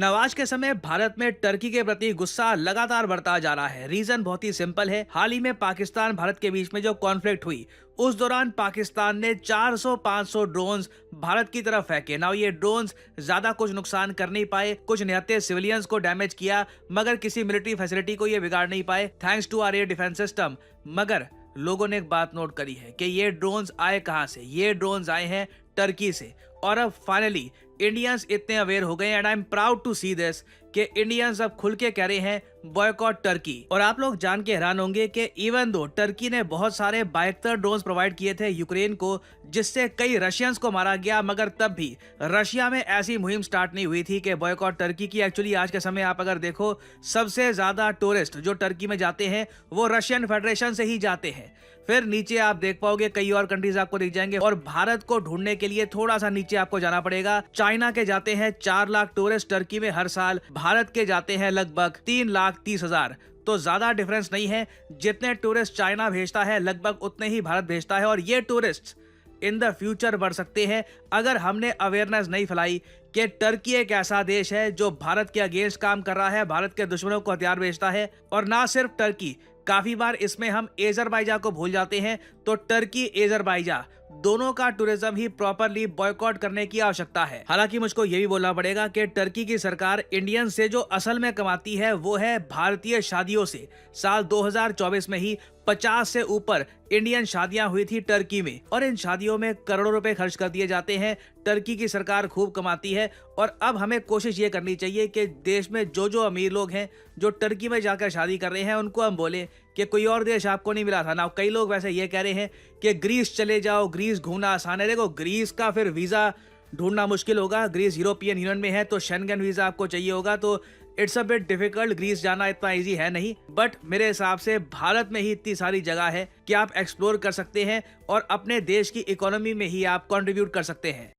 नव आज के समय भारत में टर्की के प्रति गुस्सा लगातार बढ़ता जा रहा है। रीजन बहुत ही सिंपल है। हाल ही में पाकिस्तान भारत के बीच में जो कॉन्फ्लिक्ट हुई, उस दौरान पाकिस्तान ने 400-500 ड्रोन्स भारत की तरफ फेंके। नाउ ये ड्रोन्स ज्यादा कुछ नुकसान कर नहीं पाए, कुछ निहत्थे सिविलियंस को डैमेज किया, मगर किसी मिलिट्री फैसिलिटी को ये बिगाड़ नहीं पाए thanks to our air defence system. मगर लोगों ने एक बात नोट करी है कि ये ड्रोन्स आए कहां से। ये ड्रोन्स आए हैं टर्की से। और अब फाइनली इंडियंस इतने अवेयर हो गए and I am proud to see this कि इंडियंस अब खुल के कह रहे हैं बॉयकॉट टर्की। और आप लोग जान के हैरान होंगे कि इवन दो टर्की ने बहुत सारे 72 ड्रोन्स प्रोवाइड किए थे यूक्रेन को, जिससे कई रशियंस को मारा गया, मगर तब भी रशिया में ऐसी मुहिम स्टार्ट नहीं हुई थी कि बॉयकॉट टर्की की। एक्चुअली आज के समय आप अगर देखो, सबसे ज्यादा टूरिस्ट जो टर्की में जाते हैं वो रशियन फेडरेशन से ही जाते हैं। फिर नीचे आप देख पाओगे कई और कंट्रीज आपको दिख जाएंगे, और भारत को ढूंढने के लिए थोड़ा सा नीचे आपको जाना पड़ेगा। चाइना के जाते हैं 4 लाख टूरिस्ट टर्की में हर साल, भारत के जाते हैं लगभग 3,30,000। तो ज्यादा डिफरेंस नहीं है। जितने टूरिस्ट चाइना भेजता है लगभग उतने ही भारत भेजता है, और ये टूरिस्ट इन द फ्यूचर बढ़ सकते हैं अगर हमने अवेयरनेस नहीं फैलाई कि टर्की एक ऐसा देश है जो भारत के अगेंस्ट काम कर रहा है, भारत के दुश्मनों को हथियार बेचता है। और ना सिर्फ टर्की, काफी बार इसमें हम एजरबाइजान को भूल जाते हैं। तो टर्की एजरबाइजान दोनों का टूरिज्म ही प्रॉपरली बॉयकॉट करने की आवश्यकता है। हालांकि मुझको ये भी बोलना पड़ेगा कि टर्की की सरकार इंडियन से जो असल में कमाती है वो है भारतीय शादियों से। साल 2024 में ही 50 से ऊपर इंडियन शादियां हुई थी टर्की में, और इन शादियों में करोड़ों रुपए खर्च कर दिए जाते हैं। टर्की की सरकार खूब कमाती है, और अब हमें कोशिश ये करनी चाहिए कि देश में जो जो अमीर लोग हैं जो टर्की में जाकर शादी कर रहे हैं, उनको हम बोले कि कोई और देश आपको नहीं मिला था ना। कई लोग वैसे ये कह रहे हैं कि ग्रीस चले जाओ, ग्रीस घूमना आसान है। देखो, ग्रीस का फिर वीजा ढूंढना मुश्किल होगा। ग्रीस यूरोपियन यूनियन में है तो शेंगन वीजा आपको चाहिए होगा, तो it's a bit difficult. Greece जाना इतना इजी है नहीं। बट मेरे हिसाब से भारत में ही इतनी सारी जगह है कि आप एक्सप्लोर कर सकते हैं और अपने देश की इकोनॉमी में ही आप कंट्रीब्यूट कर सकते हैं।